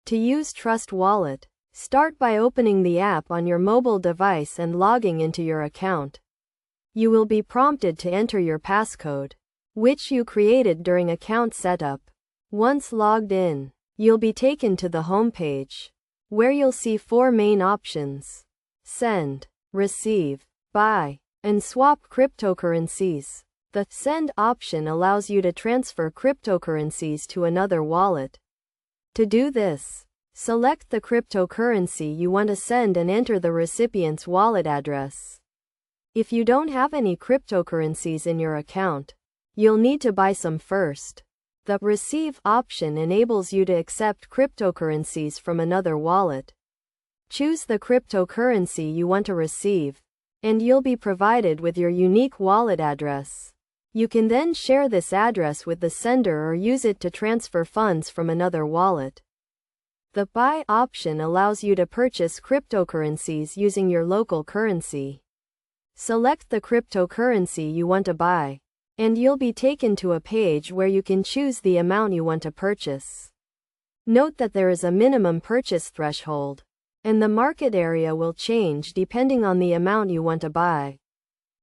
To use Trust Wallet, start by opening the app on your mobile device and logging into your account. You will be prompted to enter your passcode, which you created during account setup. Once logged in, you'll be taken to the home page, where you'll see 4 main options: send, receive, buy, and swap cryptocurrencies. The send option allows you to transfer cryptocurrencies to another wallet. To do this, select the cryptocurrency you want to send and enter the recipient's wallet address. If you don't have any cryptocurrencies in your account, you'll need to buy some first. The receive option enables you to accept cryptocurrencies from another wallet. Choose the cryptocurrency you want to receive, and you'll be provided with your unique wallet address. You can then share this address with the sender or use it to transfer funds from another wallet. The buy option allows you to purchase cryptocurrencies using your local currency. Select the cryptocurrency you want to buy, and you'll be taken to a page where you can choose the amount you want to purchase. Note that there is a minimum purchase threshold, and the market area will change depending on the amount you want to buy.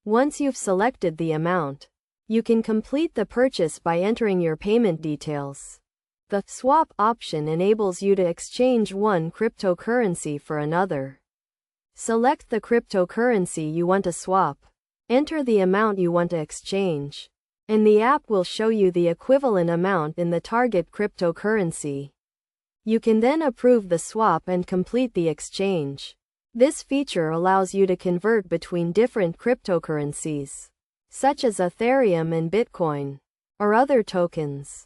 Once you've selected the amount, you can complete the purchase by entering your payment details. The swap option enables you to exchange one cryptocurrency for another. Select the cryptocurrency you want to swap, enter the amount you want to exchange, and the app will show you the equivalent amount in the target cryptocurrency. You can then approve the swap and complete the exchange. This feature allows you to convert between different cryptocurrencies, such as Ethereum and Bitcoin, or other tokens.